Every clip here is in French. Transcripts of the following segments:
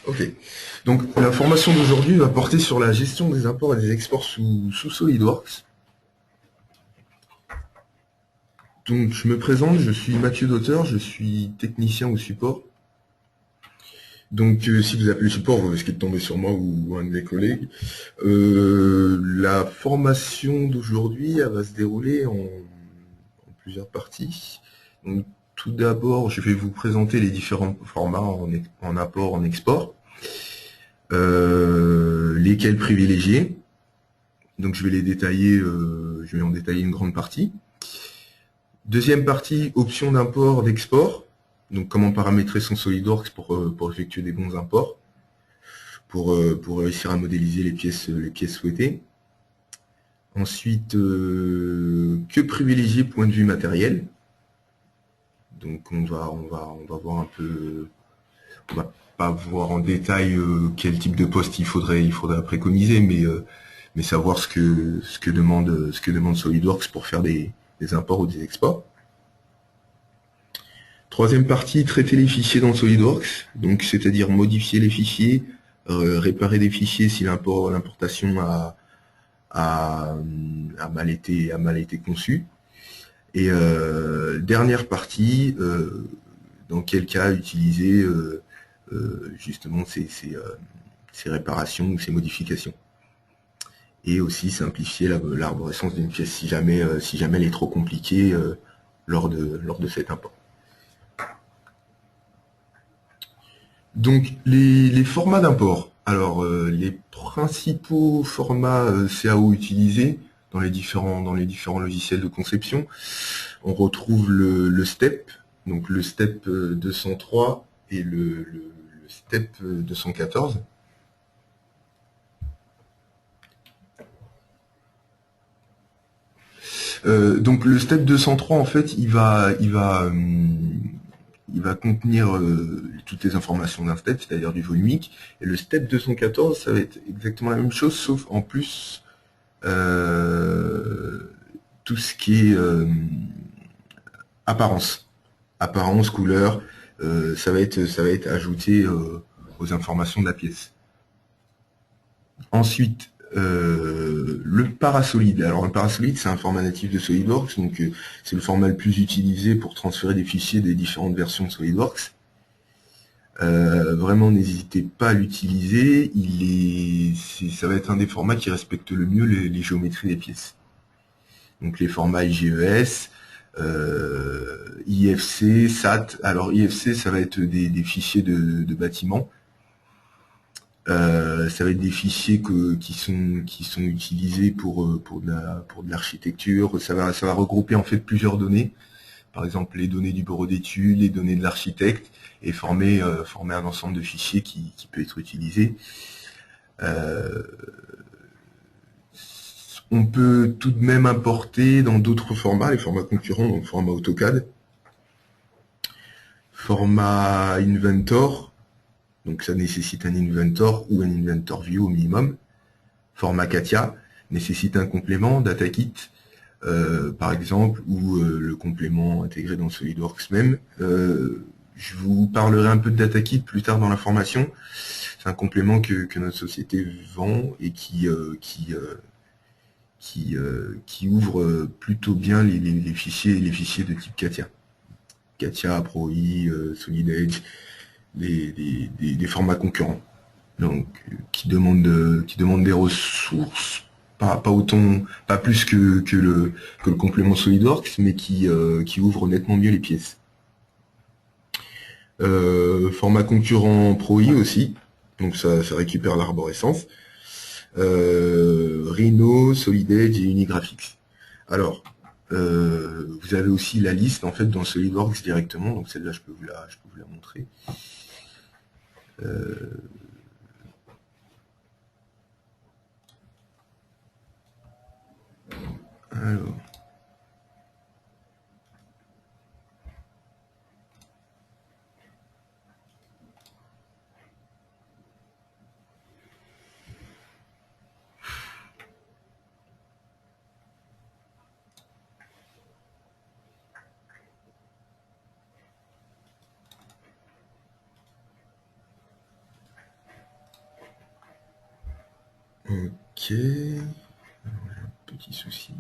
Ok. Donc la formation d'aujourd'hui va porter sur la gestion des imports et des exports sous SolidWorks. Donc je me présente, je suis Mathieu Dauteur, je suis technicien au support. Donc si vous appelez support, vous risquez de tomber sur moi ou un de mes collègues. La formation d'aujourd'hui, elle va se dérouler en plusieurs parties. Donc, tout d'abord, je vais vous présenter les différents formats en apport, en export, lesquels privilégier. Donc je vais les détailler, je vais en détailler une grande partie. Deuxième partie, options d'import, d'export. Donc comment paramétrer son SolidWorks pour effectuer des bons imports, pour réussir à modéliser les pièces souhaitées. Ensuite, que privilégier point de vue matériel. Donc on va voir un peu, on va pas voir en détail quel type de poste il faudrait préconiser, mais savoir ce que demande SolidWorks pour faire des imports ou des exports. Troisième partie, traiter les fichiers dans SolidWorks, donc c'est-à-dire modifier les fichiers, réparer des fichiers si l'importation a mal été conçue. Et dernière partie, dans quel cas utiliser justement ces réparations ou ces modifications. Et aussi simplifier l'arborescence d'une pièce si jamais elle est trop compliquée lors de cet import. Donc les formats d'import. Alors les principaux formats CAO utilisés dans les différents logiciels de conception, on retrouve le STEP, donc le STEP 203 et le STEP 214. Donc le STEP 203 en fait il va contenir toutes les informations d'un step, c'est-à-dire du volumique. Et le step 214, ça va être exactement la même chose, sauf en plus tout ce qui est apparence, couleur, ça va être ajouté aux informations de la pièce. Ensuite, le parasolide. Alors le parasolide, c'est un format natif de SolidWorks, donc c'est le format le plus utilisé pour transférer des fichiers des différentes versions de SolidWorks. Vraiment, n'hésitez pas à l'utiliser. Ça va être un des formats qui respecte le mieux les géométries des pièces. Donc les formats IGES, IFC, SAT. Alors IFC, ça va être des fichiers de bâtiments. Ça va être des fichiers qui sont utilisés pour de l'architecture. Ça va regrouper en fait plusieurs données. Par exemple, les données du bureau d'études, les données de l'architecte, et former un ensemble de fichiers qui peut être utilisé. On peut tout de même importer dans d'autres formats, les formats concurrents, donc format AutoCAD, format Inventor, donc ça nécessite un Inventor ou un Inventor View au minimum. Format CATIA nécessite un complément, DataKit, par exemple, ou le complément intégré dans SolidWorks même. Je vous parlerai un peu de DataKit plus tard dans la formation. C'est un complément que notre société vend et qui ouvre plutôt bien les fichiers de type CATIA. CATIA, ProI, SolidEdge, des formats concurrents. Donc qui demandent des ressources, pas plus que le complément SolidWorks, mais qui ouvre nettement mieux les pièces. Format concurrent ProI aussi, donc ça récupère l'arborescence. Rhino, SolidEdge et Unigraphics. Alors, vous avez aussi la liste en fait dans SolidWorks directement, donc celle-là je peux vous la montrer. Alors. Ok. Alors, j'ai un petit souci.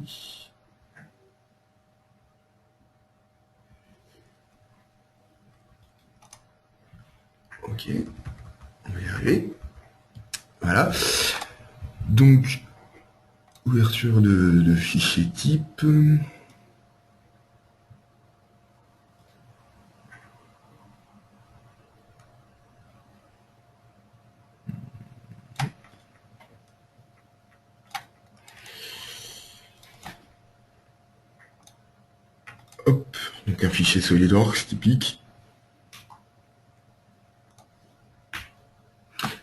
Ok. On va y arriver. Voilà. Donc, ouverture de fichier type. Hop. Donc un fichier SolidWorks typique.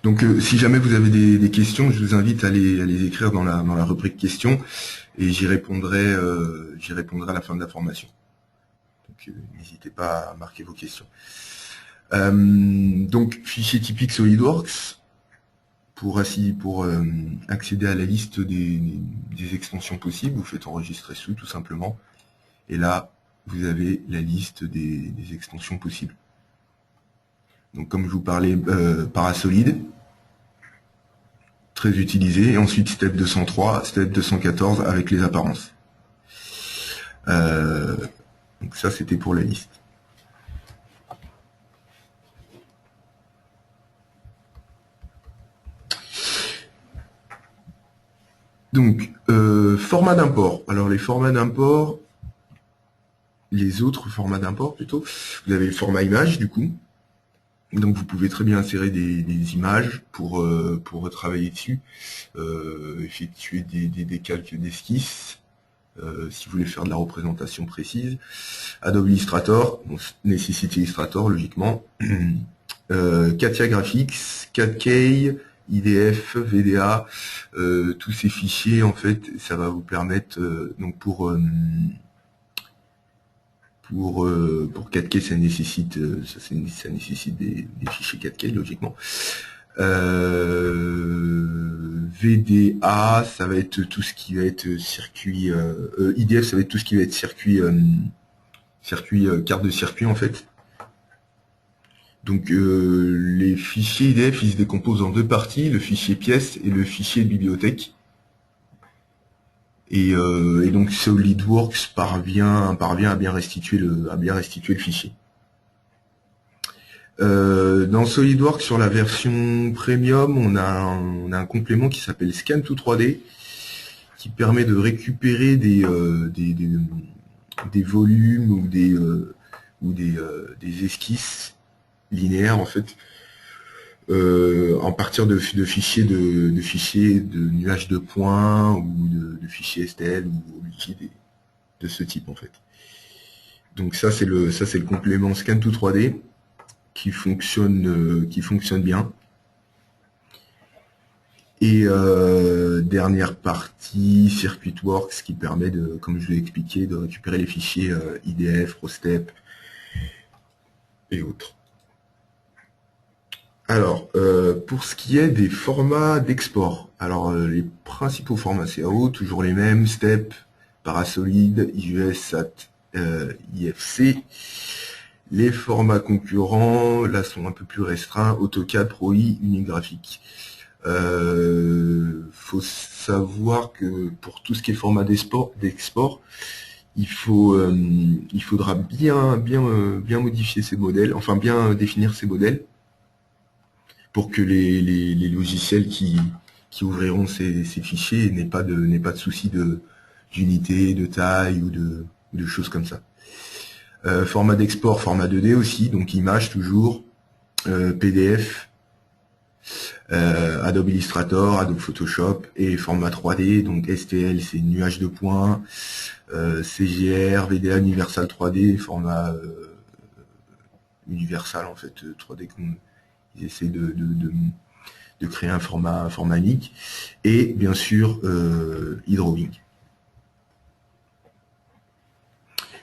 Donc si jamais vous avez des questions, je vous invite à les écrire dans la rubrique questions et j'y répondrai à la fin de la formation. Donc n'hésitez pas à marquer vos questions. Donc fichier typique SolidWorks pour accéder à la liste des extensions possibles, vous faites enregistrer sous tout simplement et là vous avez la liste des extensions possibles. Donc comme je vous parlais, Parasolid, très utilisé, et ensuite Step 203, Step 214 avec les apparences. Donc ça c'était pour la liste. Donc format d'import. Alors les formats d'import, les autres formats d'import plutôt, vous avez le format image du coup. Donc vous pouvez très bien insérer des images pour travailler dessus, effectuer des calques d'esquisse, si vous voulez faire de la représentation précise. Adobe Illustrator, bon, nécessite Illustrator logiquement. Katia Graphics, 4K, IDF, VDA, tous ces fichiers en fait, ça va vous permettre donc pour 4K, ça nécessite des fichiers 4K logiquement. VDA, ça va être tout ce qui va être circuit. IDF, ça va être tout ce qui va être circuit carte de circuit en fait. Donc les fichiers IDF, ils se décomposent en deux parties, le fichier pièce et le fichier bibliothèque. Et donc SolidWorks parvient à bien restituer le fichier. Dans SolidWorks, sur la version premium, on a un complément qui s'appelle Scan to 3D, qui permet de récupérer des volumes ou des esquisses linéaires en fait, en partir de fichiers de nuages de points ou de fichiers STL ou de ce type en fait. Donc ça c'est le complément Scan to 3D qui fonctionne bien. Et dernière partie, CircuitWorks, qui permet de, comme je l'ai expliqué, de récupérer les fichiers IDF, ProStep et autres. Alors, pour ce qui est des formats d'export, alors les principaux formats CAO, toujours les mêmes, STEP, Parasolid, IGS, SAT, IFC. Les formats concurrents, là, sont un peu plus restreints, AutoCAD, ProI, Unigraphique. Faut savoir que pour tout ce qui est format d'export, il faudra bien modifier ces modèles, enfin bien définir ces modèles pour que les logiciels qui ouvriront ces fichiers n'aient pas de souci d'unité, de taille ou de choses comme ça. Format d'export, format 2D aussi, donc image toujours, PDF, Adobe Illustrator, Adobe Photoshop et format 3D, donc STL c'est nuage de points, CGR, VDA Universal 3D, format universal en fait 3D ils essaient de créer un format unique, et bien sûr Hydrowing.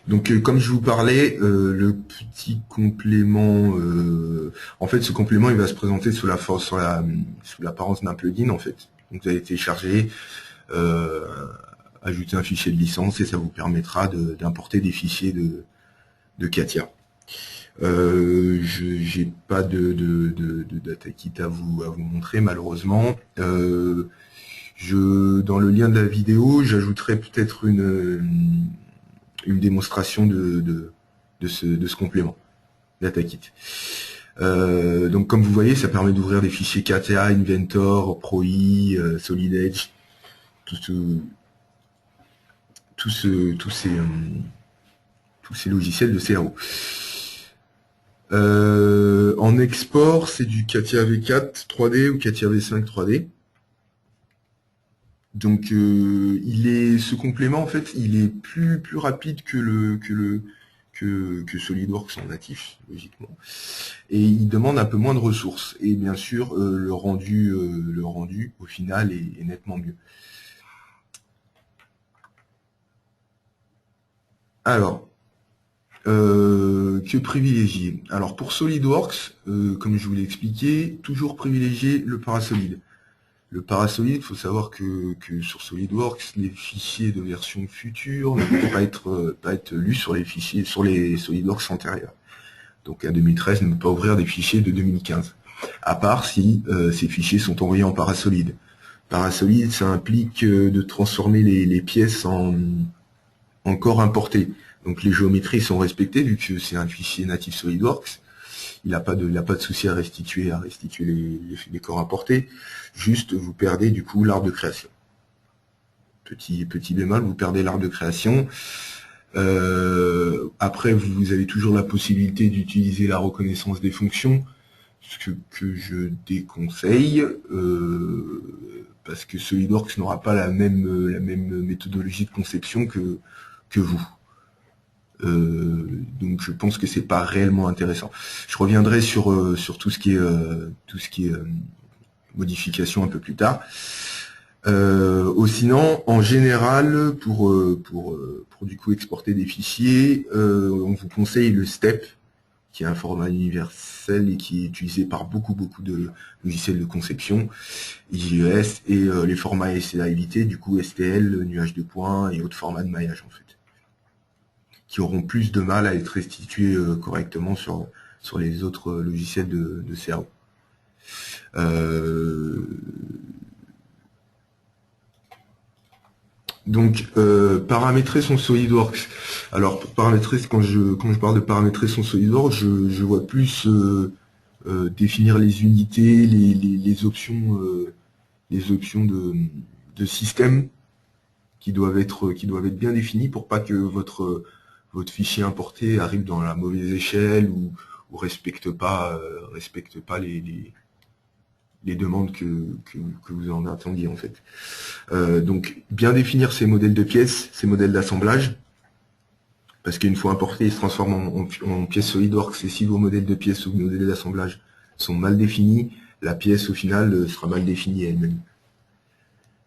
Donc comme je vous parlais, le petit complément, en fait ce complément il va se présenter sous l'apparence d'un plugin en fait. Donc vous allez télécharger, ajouter un fichier de licence et ça vous permettra d'importer des fichiers de Katia. J'ai pas de datakit à vous montrer malheureusement. Dans le lien de la vidéo, j'ajouterai peut-être une démonstration de ce complément, DataKit. Donc comme vous voyez, ça permet d'ouvrir des fichiers KTA, Inventor, ProI, Solid Edge, tous ces logiciels de CRO. En export, c'est du CATIA V4 3D ou CATIA V5 3D. Donc ce complément en fait, il est plus rapide que SolidWorks en natif, logiquement. Et il demande un peu moins de ressources. Et bien sûr, le rendu au final est nettement mieux. Alors, que privilégier? Alors pour SolidWorks, comme je vous l'ai expliqué, toujours privilégier le Parasolid. Le Parasolid, il faut savoir que sur SolidWorks, les fichiers de version future ne peuvent pas être lus sur les fichiers, sur les SolidWorks antérieurs. Donc à 2013, ne peut pas ouvrir des fichiers de 2015. À part si ces fichiers sont envoyés en Parasolid. Parasolid, ça implique de transformer les pièces en corps importés. Donc les géométries sont respectées vu que c'est un fichier natif SolidWorks. Il n'a pas de souci à restituer les corps importés. Juste, vous perdez du coup l'arbre de création. Petit bémol, vous perdez l'arbre de création. Après, vous avez toujours la possibilité d'utiliser la reconnaissance des fonctions, ce que je déconseille, parce que SolidWorks n'aura pas la même méthodologie de conception que vous. Donc je pense que c'est pas réellement intéressant. Je reviendrai sur tout ce qui est modification un peu plus tard. Sinon, en général, pour du coup exporter des fichiers, on vous conseille le STEP, qui est un format universel et qui est utilisé par beaucoup de logiciels de conception, IGES, et les formats à éviter, du coup STL, nuage de points et autres formats de maillage en fait, qui auront plus de mal à être restitués correctement sur les autres logiciels de CRO. Donc paramétrer son SolidWorks. Alors pour paramétrer, quand je parle de paramétrer son SolidWorks, je vois plus définir les unités, les options de système qui doivent être bien définies pour pas que votre fichier importé arrive dans la mauvaise échelle ou respecte pas les demandes que vous en attendiez en fait. Donc bien définir ces modèles de pièces, ces modèles d'assemblage, parce qu'une fois importé, il se transforme en pièces SolidWorks, et si vos modèles de pièces ou modèles d'assemblage sont mal définis, la pièce au final sera mal définie elle-même.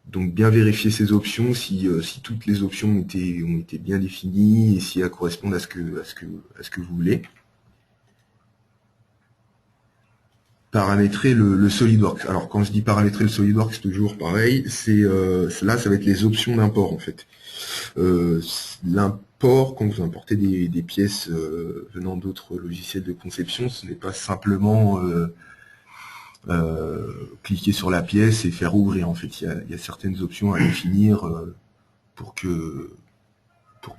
Donc bien vérifier ces options, si toutes les options ont été bien définies et si elles correspondent à ce que vous voulez. Paramétrer le SolidWorks. Alors quand je dis paramétrer le SolidWorks, toujours pareil, là ça va être les options d'import en fait. L'import, quand vous importez des pièces venant d'autres logiciels de conception, ce n'est pas simplement cliquer sur la pièce et faire ouvrir. En fait, il y a certaines options à définir pour que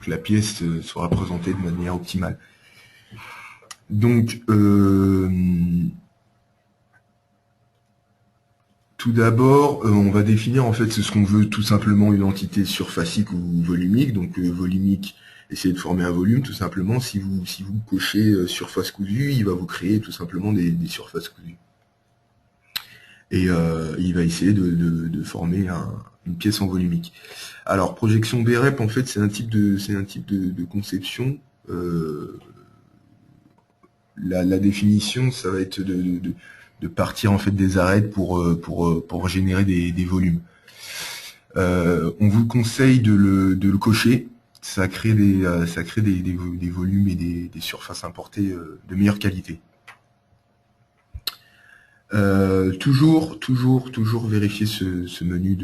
la pièce soit représentée de manière optimale. Donc, tout d'abord, on va définir en fait ce qu'on veut, tout simplement une entité surfacique ou volumique. Donc volumique, essayez de former un volume tout simplement. Si vous cochez surface cousue, il va vous créer tout simplement des surfaces cousues. Et il va essayer de former une pièce en volumique. Alors projection BREP, en fait, c'est un type de conception. La définition, ça va être de partir en fait des arêtes pour générer des volumes. On vous conseille de le cocher. Ça crée des volumes et des surfaces importées de meilleure qualité. Toujours vérifier ce menu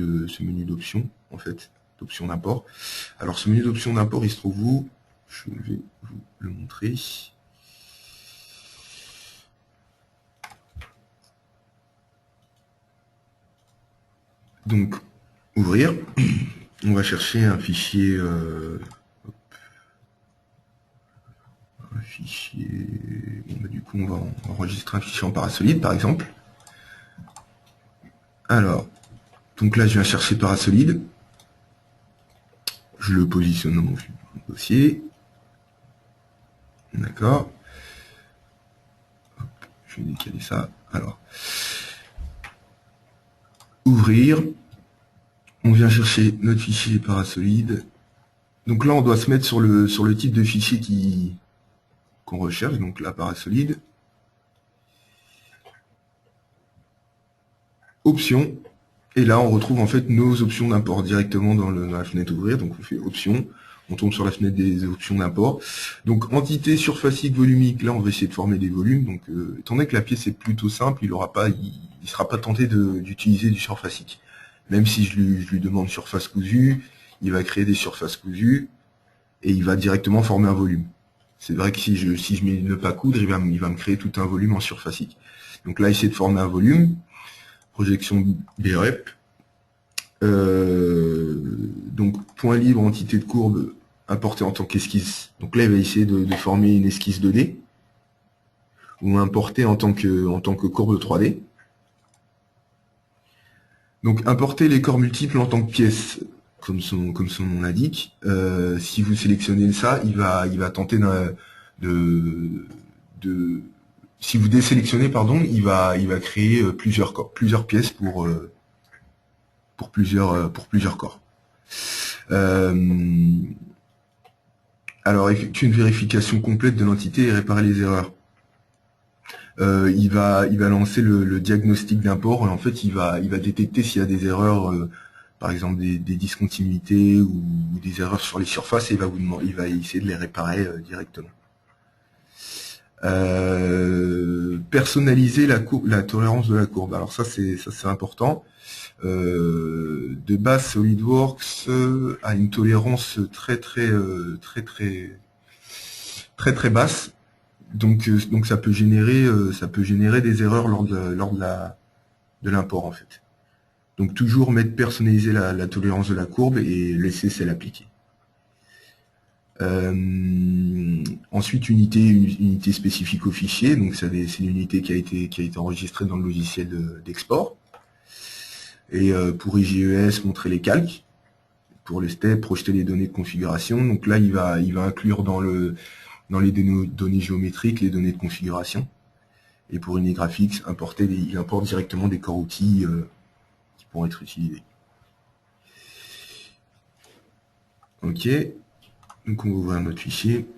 d'options en fait, d'options d'import. Alors ce menu d'options d'import, il se trouve où? Je vais vous le montrer. Donc Ouvrir. On va chercher un fichier... Bon, bah, du coup, on va enregistrer un fichier en parasolide, par exemple. Alors, donc là, je viens chercher parasolide. Je le positionne dans mon dossier. D'accord. Je vais décaler ça. Alors, ouvrir. On vient chercher notre fichier parasolide. Donc là, on doit se mettre sur le type de fichier qu'on recherche. Donc là, parasolide. Options. Et là, on retrouve en fait nos options d'import directement dans la fenêtre ouvrir. Donc on fait options. On tombe sur la fenêtre des options d'import. Donc entité surfacique volumique, là on va essayer de former des volumes. Donc étant donné que la pièce est plutôt simple, il sera pas tenté d'utiliser du surfacique. Même si je lui demande surface cousue, il va créer des surfaces cousues et il va directement former un volume. C'est vrai que si je mets ne pas coudre, il va me créer tout un volume en surfacique. Donc là, essayer de former un volume, projection BREP. Donc point libre, entité de courbe, importer en tant qu'esquisse. Donc là, il va essayer de former une esquisse 2D ou importer en tant que courbe 3D. Donc importer les corps multiples en tant que pièces, comme son nom l'indique. Si vous sélectionnez ça, il va tenter si vous désélectionnez, pardon, il va créer plusieurs pièces pour plusieurs corps. Alors, effectuer une vérification complète de l'entité et réparer les erreurs. Il va lancer le diagnostic d'import et en fait, il va détecter s'il y a des erreurs, par exemple des discontinuités ou des erreurs sur les surfaces et il va essayer de les réparer directement. Personnaliser la tolérance de la courbe. Alors ça c'est important. De base, SolidWorks a une tolérance très basse. Donc ça peut générer des erreurs lors de l'import en fait. Donc toujours personnaliser la tolérance de la courbe et laisser celle appliquée. Ensuite, unité spécifique au fichier. Donc c'est l'unité qui a été enregistrée dans le logiciel d'export. Et pour IGES, montrer les calques. Pour les steps, projeter les données de configuration. Donc là, il va inclure dans les données géométriques les données de configuration. Et pour Unigraphics, il importe directement des corps outils qui pourront être utilisés. Ok. Donc on va ouvrir notre fichier.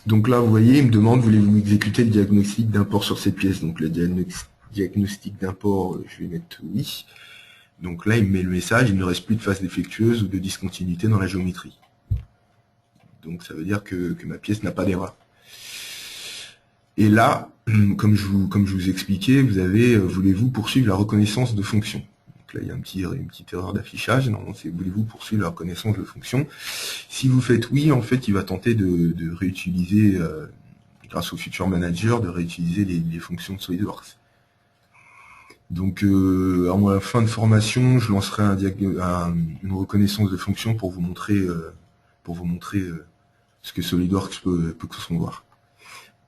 Donc là, vous voyez, il me demande, voulez-vous exécuter le diagnostic d'import sur cette pièce? Donc le diagnostic d'import, je vais mettre oui. Donc là, il me met le message, il ne reste plus de phase défectueuse ou de discontinuité dans la géométrie. Donc ça veut dire que ma pièce n'a pas d'erreur. Et là, comme je vous expliquais, vous avez voulez-vous poursuivre la reconnaissance de fonction. Donc là, il y a une petite erreur d'affichage. Normalement, c'est voulez-vous poursuivre la reconnaissance de fonction. Si vous faites oui, en fait, il va tenter de réutiliser, grâce au Future Manager, de réutiliser les fonctions de SolidWorks. Donc, en fin de formation, je lancerai une reconnaissance de fonction pour vous montrer, ce que SolidWorks peut concevoir.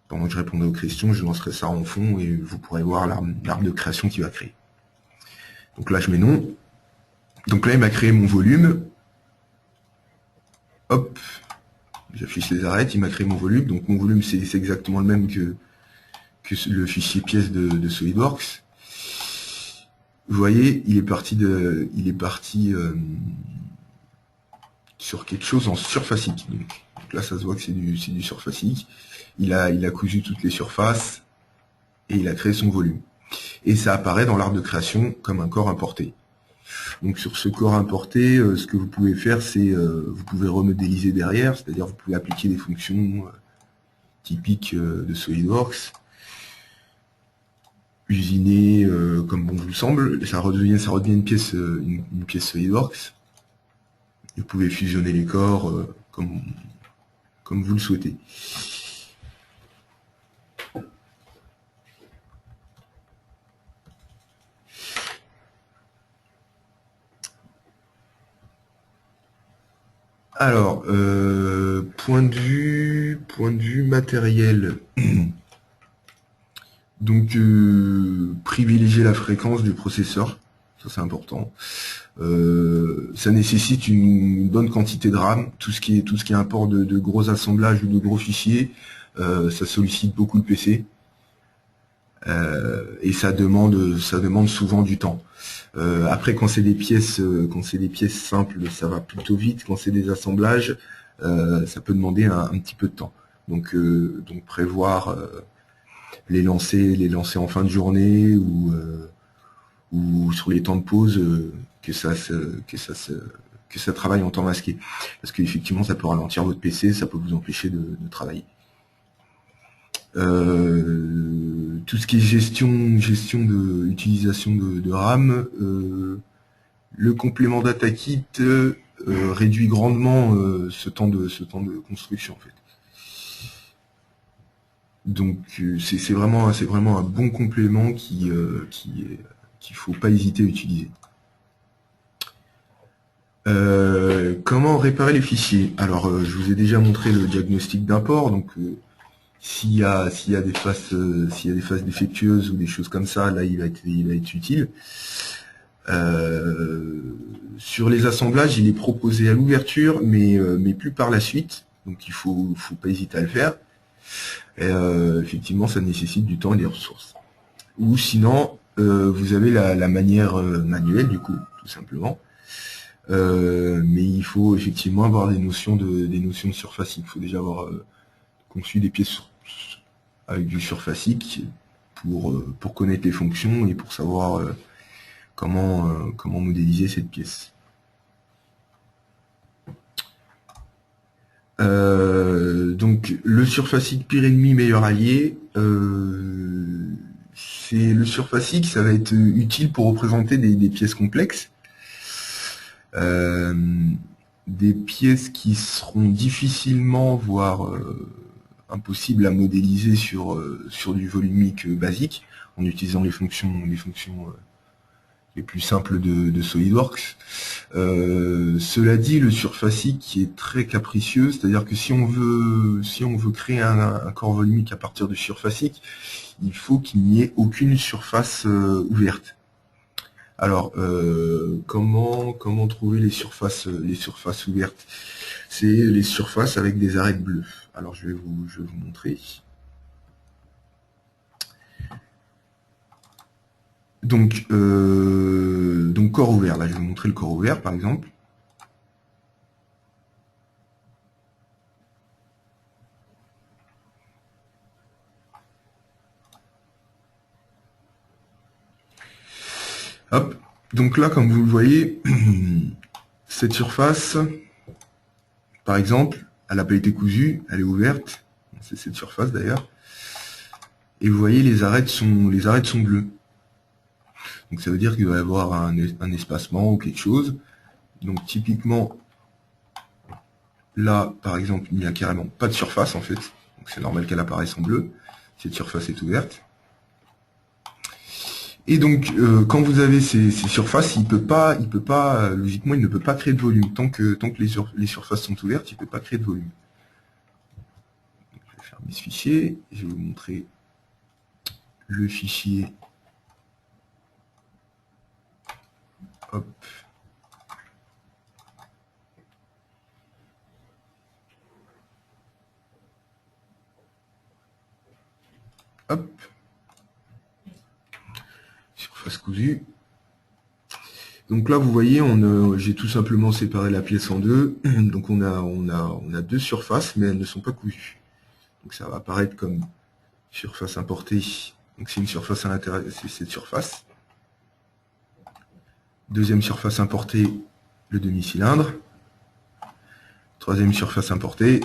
Pendant que je répondrai aux questions, je lancerai ça en fond et vous pourrez voir l'arbre de création qu'il va créer. Donc là, je mets non. Donc là, il m'a créé mon volume. Hop, j'affiche les arêtes, il m'a créé mon volume. Donc mon volume, c'est exactement le même que le fichier pièce de SolidWorks. Vous voyez, il est parti sur quelque chose en surfacique. Donc là, ça se voit que c'est du surfacique. Il a cousu toutes les surfaces et il a créé son volume. Et ça apparaît dans l'arbre de création comme un corps importé. Donc sur ce corps importé, ce que vous pouvez faire, c'est vous pouvez remodéliser derrière, c'est-à-dire vous pouvez appliquer des fonctions typiques de SolidWorks, usiner comme bon vous semble, ça redevient une pièce SolidWorks. Vous pouvez fusionner les corps comme vous le souhaitez. Alors, point de vue matériel. Donc, privilégier la fréquence du processeur, ça c'est important. Ça nécessite une bonne quantité de RAM. Tout ce qui est import de gros assemblages ou de gros fichiers, ça sollicite beaucoup le PC. Et ça demande souvent du temps. Après, quand c'est des pièces simples, ça va plutôt vite. Quand c'est des assemblages, ça peut demander un petit peu de temps. Donc prévoir les lancer en fin de journée ou sur les temps de pause, que ça travaille en temps masqué. Parce qu'effectivement, ça peut ralentir votre PC, ça peut vous empêcher de travailler. Tout ce qui est gestion de utilisation de RAM, le complément data kit réduit grandement ce temps de construction en fait. Donc c'est vraiment un bon complément qu'il faut pas hésiter à utiliser. Comment réparer les fichiers? Alors je vous ai déjà montré le diagnostic d'import, donc s'il y a des faces défectueuses ou des choses comme ça, là il va être utile. Sur les assemblages, il est proposé à l'ouverture, mais plus par la suite. Donc il faut pas hésiter à le faire. Effectivement, ça nécessite du temps et des ressources. Ou sinon, vous avez la manière manuelle du coup, tout simplement. Mais il faut effectivement avoir des notions de surface. Il faut déjà avoir conçu des pièces avec du surfacique pour connaître les fonctions et pour savoir comment modéliser cette pièce. Donc le surfacique pire ennemi, meilleur allié. C'est le surfacique, ça va être utile pour représenter des pièces complexes. Des pièces qui seront difficilement, voire impossibles à modéliser sur du volumique basique, en utilisant les fonctions les plus simples de SolidWorks. Cela dit, le surfacique est très capricieux, c'est-à-dire que si on veut créer un corps volumique à partir de surfacique, il faut qu'il n'y ait aucune surface ouverte. Alors, comment trouver les surfaces ouvertes? C'est les surfaces avec des arêtes bleues. Alors, je vais vous montrer. Donc corps ouvert. Là, je vais vous montrer le corps ouvert, par exemple. Hop. Donc là, comme vous le voyez, cette surface, par exemple, elle n'a pas été cousue, elle est ouverte. C'est cette surface d'ailleurs. Et vous voyez, les arêtes sont bleues. Donc ça veut dire qu'il va y avoir un espacement ou quelque chose. Donc typiquement, là, par exemple, il n'y a carrément pas de surface en fait. Donc c'est normal qu'elle apparaisse en bleu. Cette surface est ouverte. Et donc, quand vous avez ces surfaces, il peut pas, logiquement, il ne peut pas créer de volume. Tant que les surfaces sont ouvertes, il ne peut pas créer de volume. Donc, je vais fermer ce fichier. Je vais vous montrer le fichier. Hop. Hop. Surface cousue. Donc là, vous voyez, j'ai tout simplement séparé la pièce en deux. Donc on a deux surfaces, mais elles ne sont pas cousues. Donc ça va apparaître comme surface importée. Donc c'est une surface à l'intérieur, c'est cette surface. Deuxième surface importée, le demi-cylindre. Troisième surface importée,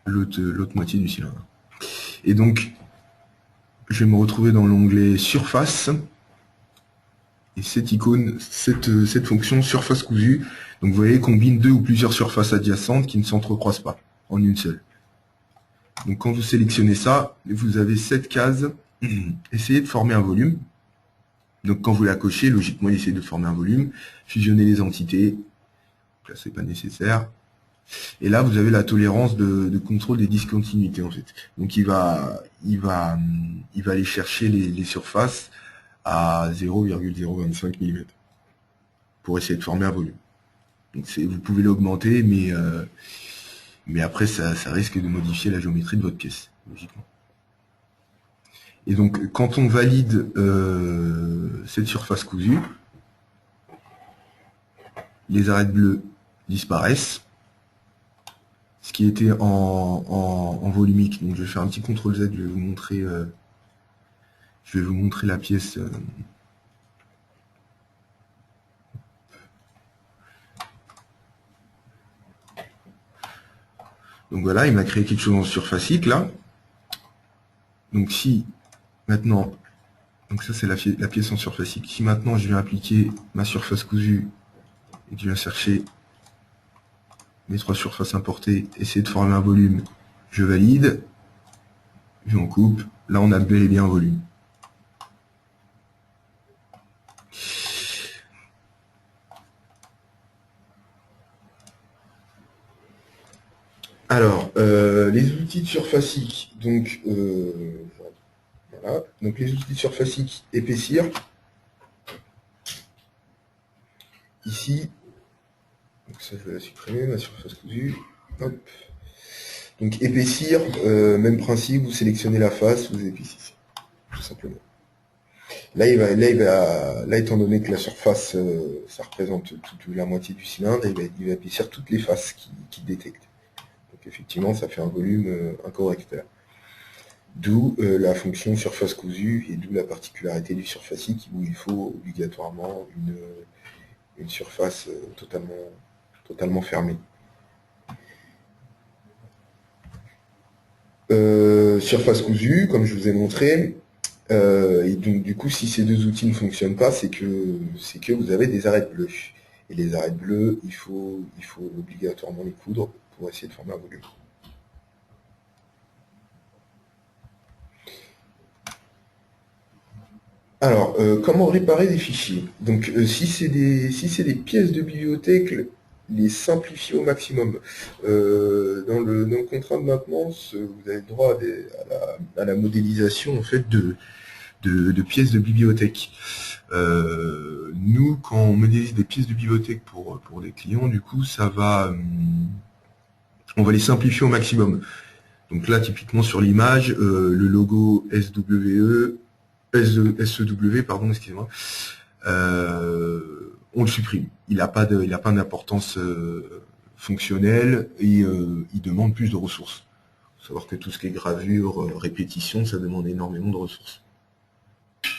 l'autre moitié du cylindre. Et donc, je vais me retrouver dans l'onglet surface. Et cette icône, cette fonction surface cousue, donc vous voyez, combine deux ou plusieurs surfaces adjacentes qui ne s'entrecroisent pas en une seule. Donc quand vous sélectionnez ça, vous avez cette case, essayez de former un volume. Donc quand vous la cochez, logiquement, essayez de former un volume, fusionner les entités, là, c'est pas nécessaire. Et là, vous avez la tolérance de contrôle des discontinuités, en fait. Donc, il va aller chercher les surfaces à 0,025 mm pour essayer de former un volume. Donc, vous pouvez l'augmenter, mais après, ça risque de modifier la géométrie de votre pièce, logiquement. Et donc, quand on valide cette surface cousue, les arêtes bleues disparaissent. Ce qui était en volumique. Donc, je vais faire un petit CTRL Z, je vais vous montrer la pièce. Donc voilà, il m'a créé quelque chose en surfacique là. Donc si maintenant, donc ça c'est la pièce en surfacique. Si maintenant je viens appliquer ma surface cousue et que je viens chercher mes 3 surfaces importées, essayer de former un volume, je valide, je en coupe. Là on a bel et bien un volume. Alors, les outils de surfacique, donc voilà, donc les outils de surfacique épaissir. Ici, donc ça je vais la supprimer, ma surface cousue. Hop. Donc épaissir, même principe, vous sélectionnez la face, vous épaississez, tout simplement. Là, étant donné que la surface, ça représente toute la moitié du cylindre, il va épaissir toutes les faces qui détecte. Donc effectivement, ça fait un volume incorrecteur. D'où la fonction surface cousue et d'où la particularité du surfacique où il faut obligatoirement une surface totalement fermée. Surface cousue, comme je vous ai montré, et donc du coup, si ces deux outils ne fonctionnent pas, c'est que vous avez des arêtes bleues. Et les arêtes bleues, il faut obligatoirement les coudre pour essayer de former un volume. Alors, comment réparer des fichiers? Donc, si c'est des pièces de bibliothèque, les simplifier au maximum. Dans le contrat de maintenance, vous avez droit à la modélisation en fait de pièces de bibliothèque. Nous, quand on modélise des pièces de bibliothèque pour des clients, du coup, on va les simplifier au maximum. Donc là, typiquement sur l'image, le logo SEW, pardon, excusez-moi, on le supprime. Il n'a pas d'importance fonctionnelle et il demande plus de ressources. Il faut savoir que tout ce qui est gravure, répétition, ça demande énormément de ressources.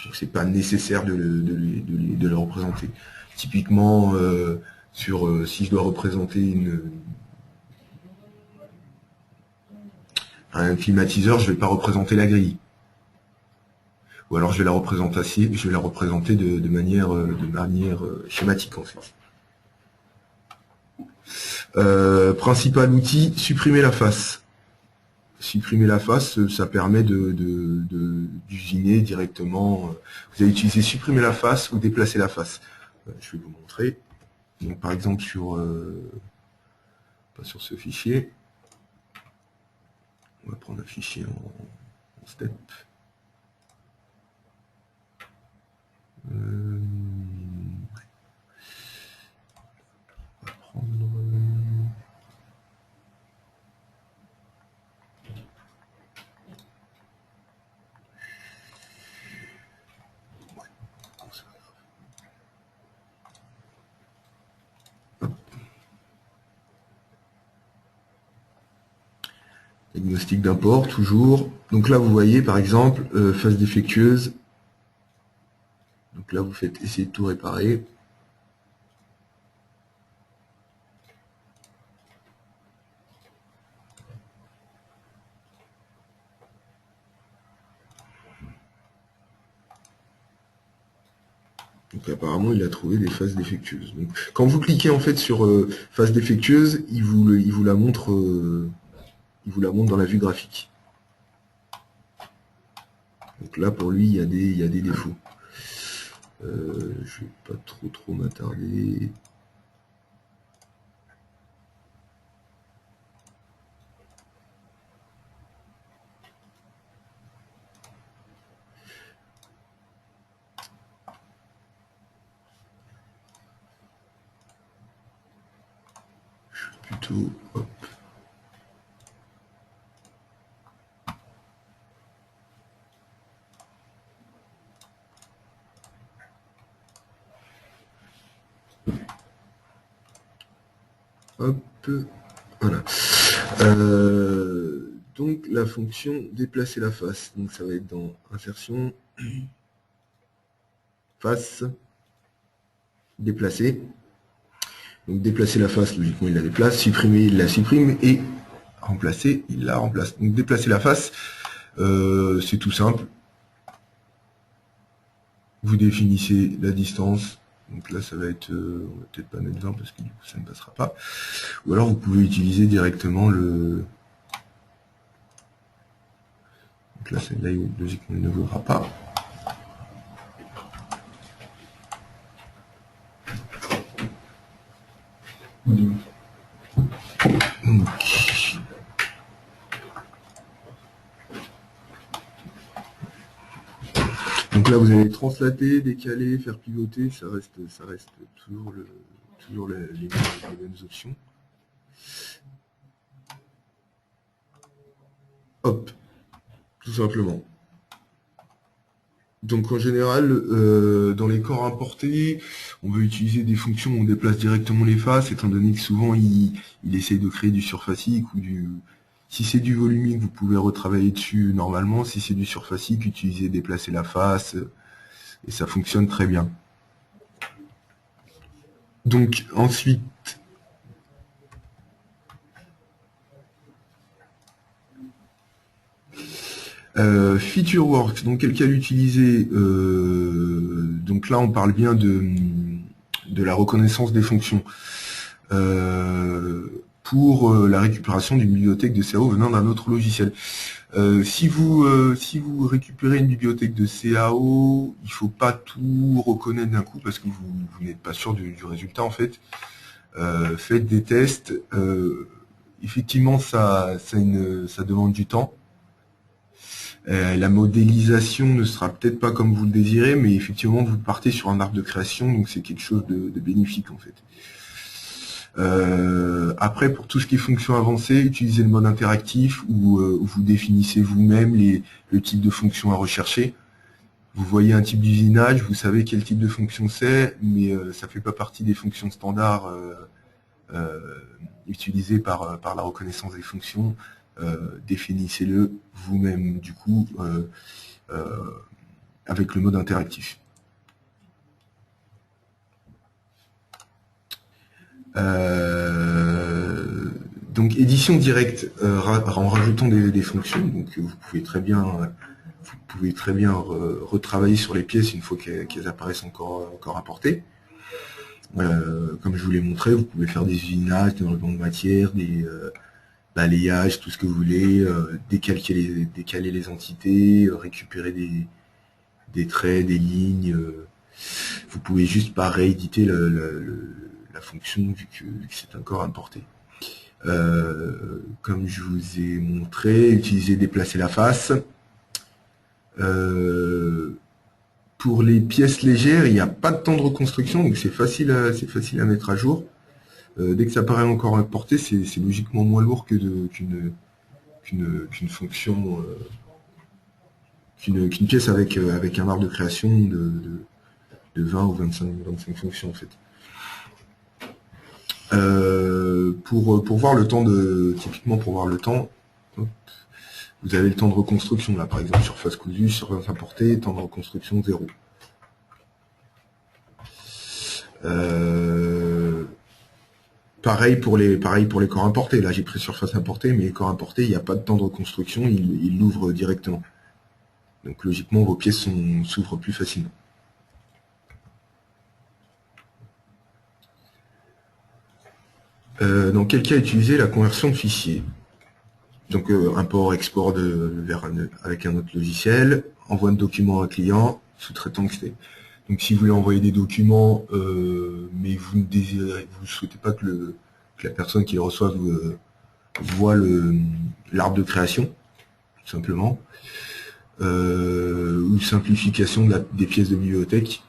Donc c'est pas nécessaire de le représenter. Typiquement, si je dois représenter un climatiseur, je vais pas représenter la grille. Ou alors je vais la représenter de manière schématique en fait. Principal outil, supprimer la face. Supprimer la face, ça permet d'usiner directement. Vous allez utiliser supprimer la face ou déplacer la face. Je vais vous montrer. Donc par exemple pas sur ce fichier. On va prendre un fichier en step. On va prendre... Diagnostic d'import, toujours. Donc là, vous voyez, par exemple, face défectueuse. Donc là, vous faites essayer de tout réparer. Donc apparemment, il a trouvé des phases défectueuses. Donc, quand vous cliquez en fait sur phase défectueuse, il vous la montre dans la vue graphique. Donc là, pour lui, il y a des défauts. Je vais pas trop m'attarder. plutôt, hop. Hop, voilà. Donc la fonction déplacer la face, donc ça va être dans insertion, face, déplacer. Donc déplacer la face, logiquement il la déplace, supprimer il la supprime et remplacer il la remplace. Donc déplacer la face, c'est tout simple. Vous définissez la distance. Donc là, ça va être, on va peut-être pas mettre 20 parce que du coup, ça ne passera pas. Ou alors, vous pouvez utiliser directement le... Donc là, celle-là, logiquement, il ne vaudra pas. Donc là, vous allez translater, décaler, faire pivoter, ça reste toujours les mêmes options. Hop, tout simplement. Donc en général, dans les corps importés, on veut utiliser des fonctions où on déplace directement les faces, étant donné que souvent il essaye de créer du surfacique ou du... Si c'est du volumique, vous pouvez retravailler dessus normalement. Si c'est du surfacique, utilisez déplacer la face, et ça fonctionne très bien. Donc ensuite, FeatureWorks, donc quel cas l'utiliser, donc là on parle bien de la reconnaissance des fonctions. Pour la récupération d'une bibliothèque de CAO venant d'un autre logiciel. Si vous récupérez une bibliothèque de CAO, il ne faut pas tout reconnaître d'un coup parce que vous n'êtes pas sûr du résultat en fait. Faites des tests. Effectivement, ça demande du temps. La modélisation ne sera peut-être pas comme vous le désirez, mais effectivement, vous partez sur un arbre de création, donc c'est quelque chose de bénéfique en fait. Après, pour tout ce qui est fonction avancée, utilisez le mode interactif où vous définissez vous-même le type de fonction à rechercher. Vous voyez un type d'usinage, vous savez quel type de fonction c'est, mais ça fait pas partie des fonctions standards utilisées par la reconnaissance des fonctions. Définissez-le vous-même, du coup, avec le mode interactif. Donc édition directe en rajoutant des fonctions, donc vous pouvez très bien retravailler sur les pièces une fois qu'elles apparaissent encore importées. Comme je vous l'ai montré, vous pouvez faire des usinages, des enlèvements de matière, des balayages, tout ce que vous voulez, décaler les entités, récupérer des traits, des lignes. Vous pouvez juste pas rééditer la fonction vu que c'est encore importé. Comme je vous ai montré, utiliser déplacer la face. Pour les pièces légères, il n'y a pas de temps de reconstruction, donc c'est facile à mettre à jour. Dès que ça paraît encore importé, c'est logiquement moins lourd que qu'une fonction, qu'une pièce avec un arbre de création de 20 ou 25 fonctions en fait. Pour voir le temps typiquement pour voir le temps, hop, vous avez le temps de reconstruction là, par exemple surface cousue, surface importée, temps de reconstruction 0. Pareil pour les corps importés. Là j'ai pris surface importée, mais les corps importés, il n'y a pas de temps de reconstruction, il l'ouvre directement. Donc logiquement vos pièces s'ouvrent plus facilement. Dans quel cas utiliser la conversion de fichiers? Donc import-export avec un autre logiciel, envoi de documents à un client, sous-traitant XT. Donc si vous voulez envoyer des documents, mais vous ne souhaitez pas que la personne qui les reçoive voit l'arbre de création, tout simplement, ou simplification des pièces de bibliothèque,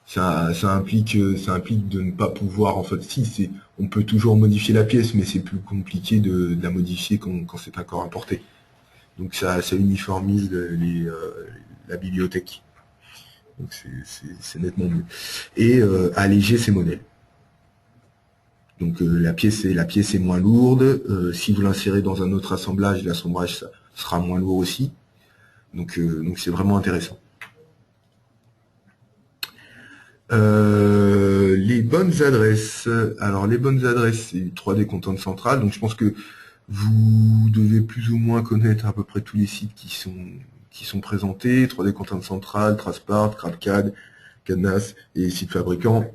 Ça implique de ne pas pouvoir, en fait, si, on peut toujours modifier la pièce, mais c'est plus compliqué de la modifier quand c'est un corps importé. Donc ça uniformise la bibliothèque. Donc c'est nettement mieux. Et alléger ces modèles. Donc la pièce est moins lourde. Si vous l'insérez dans un autre assemblage, l'assemblage sera moins lourd aussi. Donc c'est vraiment intéressant. Les bonnes adresses. Alors les bonnes adresses, c'est 3D Content Central. Donc je pense que vous devez plus ou moins connaître à peu près tous les sites qui sont présentés. 3D Content Central, Tracepart, GrabCAD, Cadenas et les sites fabricants.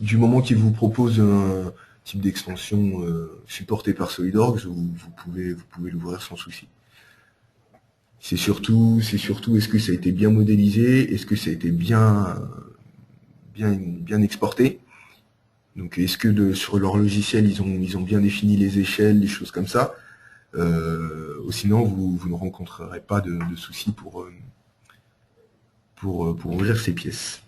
Du moment qu'ils vous proposent un type d'extension supporté par SolidWorks, vous pouvez l'ouvrir sans souci. C'est surtout est-ce que ça a été bien modélisé, est-ce que ça a été bien exporté. Donc est-ce que sur leur logiciel ils ont bien défini les échelles, les choses comme ça. Sinon vous ne rencontrerez pas de soucis pour ouvrir ces pièces.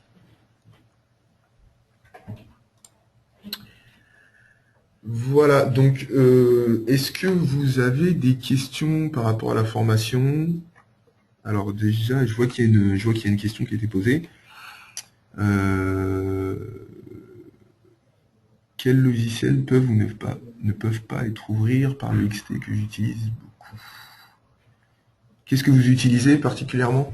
Voilà, donc est-ce que vous avez des questions par rapport à la formation? Alors déjà, je vois qu'il y a une question qui a été posée. Quels logiciels peuvent ou ne peuvent pas être ouverts par le XT que j'utilise beaucoup? Qu'est-ce que vous utilisez particulièrement?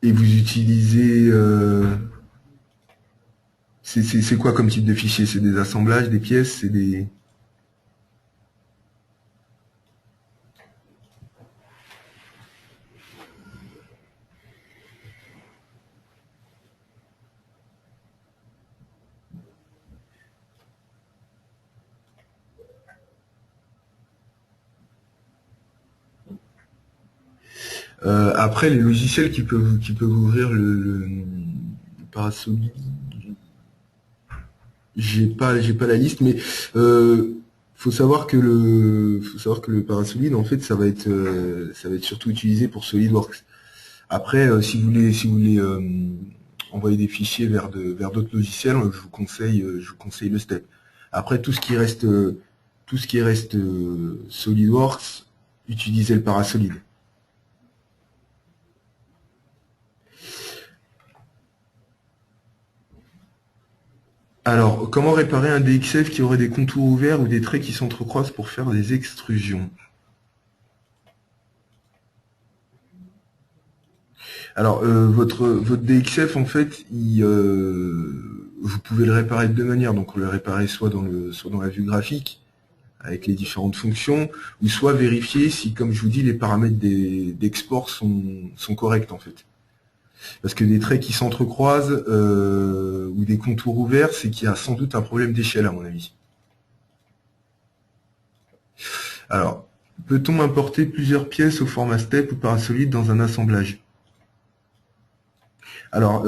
Et vous utilisez... c'est quoi comme type de fichier? C'est des assemblages, des pièces, c'est des... Après, les logiciels qui peuvent ouvrir le Parasolid, j'ai pas la liste, mais faut savoir que le Parasolid, en fait, ça va être surtout utilisé pour SolidWorks. Après, si vous voulez envoyer des fichiers vers d'autres logiciels, je vous conseille le step. Après, tout ce qui reste SolidWorks, utilisez le Parasolid. Alors, comment réparer un DXF qui aurait des contours ouverts ou des traits qui s'entrecroisent pour faire des extrusions? Alors, votre DXF, en fait, vous pouvez le réparer de deux manières. Donc, le réparer soit dans la vue graphique, avec les différentes fonctions, ou soit vérifier si, comme je vous dis, les paramètres d'export sont corrects, en fait. Parce que des traits qui s'entrecroisent ou des contours ouverts, c'est qu'il y a sans doute un problème d'échelle, à mon avis. Alors, peut-on importer plusieurs pièces au format step ou Parasolid dans un assemblage? Alors,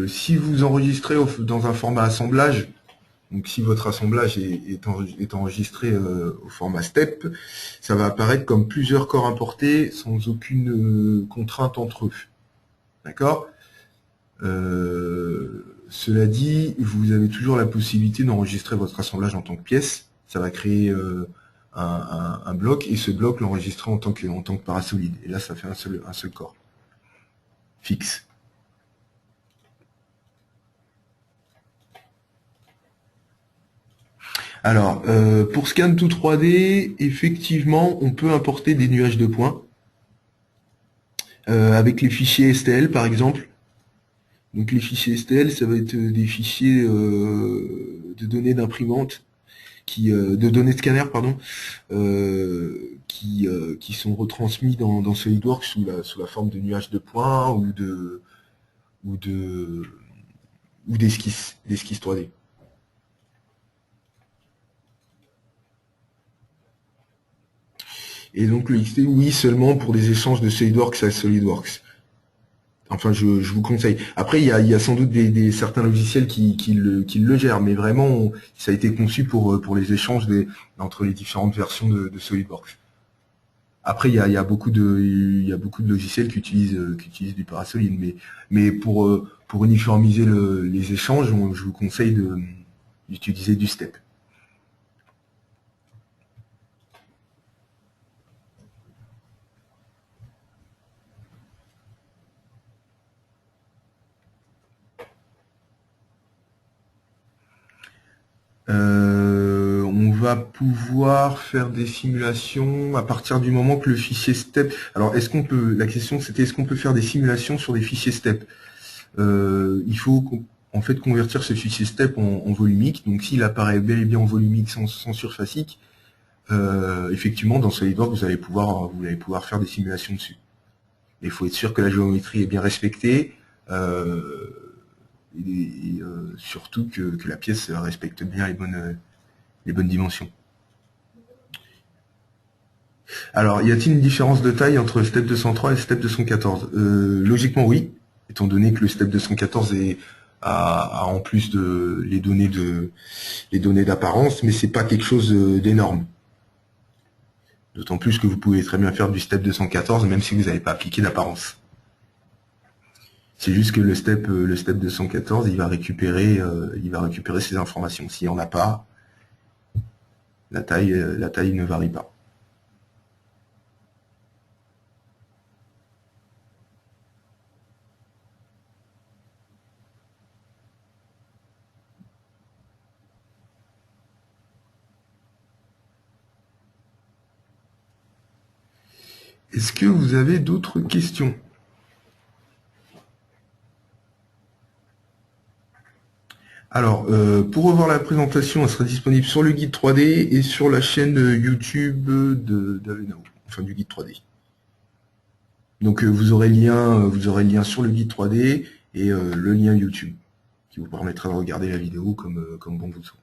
si vous enregistrez dans un format assemblage, donc si votre assemblage est enregistré au format step, ça va apparaître comme plusieurs corps importés sans aucune contrainte entre eux. D'accord? Cela dit, vous avez toujours la possibilité d'enregistrer votre assemblage en tant que pièce. Ça va créer un bloc, et ce bloc l'enregistrer en tant que Parasolid. Et là, ça fait un seul corps fixe. Alors, pour Scan to 3D, effectivement, on peut importer des nuages de points avec les fichiers STL, par exemple. Donc les fichiers STL, ça va être des fichiers de données d'imprimante, de données de scanner, pardon, qui sont retransmis dans SolidWorks sous la forme de nuages de points ou d'esquisses 3D. Et donc le XT, oui, seulement pour des échanges de SolidWorks à SolidWorks. Enfin, je vous conseille. Après, il y a sans doute certains logiciels qui le gèrent, mais vraiment, ça a été conçu pour les échanges entre les différentes versions de SolidWorks. Après, il y a il y a beaucoup de logiciels qui utilisent du Parasolid, mais pour uniformiser les échanges, je vous conseille d'utiliser du STEP. On va pouvoir faire des simulations à partir du moment que le fichier STEP. Alors, la question c'était est-ce qu'on peut faire des simulations sur des fichiers STEP? Il faut en fait convertir ce fichier STEP en volumique. Donc, s'il apparaît bel et bien en volumique sans surfacique, effectivement, dans SolidWorks, vous allez pouvoir faire des simulations dessus. Il faut être sûr que la géométrie est bien respectée. Surtout que la pièce respecte bien les bonnes dimensions. Alors, y a-t-il une différence de taille entre le STEP 203 et le STEP 214? Logiquement, oui, étant donné que le STEP 214 a en plus les données d'apparence, mais c'est pas quelque chose d'énorme. D'autant plus que vous pouvez très bien faire du STEP 214 même si vous n'avez pas appliqué d'apparence. C'est juste que le STEP 214, il va récupérer ces informations. S'il n'y en a pas, la taille ne varie pas. Est-ce que vous avez d'autres questions? Alors, pour revoir la présentation, elle sera disponible sur le guide 3D et sur la chaîne YouTube d'Avenao, enfin du guide 3D. Donc vous aurez le lien sur le guide 3D et le lien YouTube qui vous permettra de regarder la vidéo comme bon vous soit.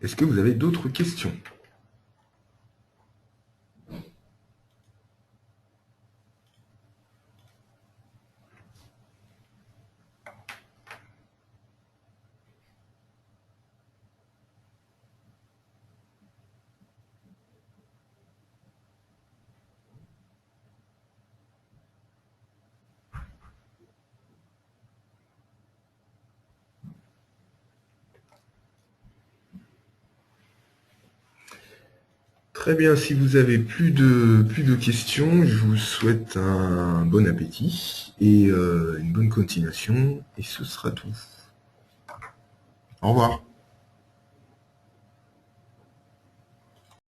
Est-ce que vous avez d'autres questions? Très bien, si vous avez plus de questions, je vous souhaite un bon appétit et une bonne continuation, et ce sera tout. Au revoir.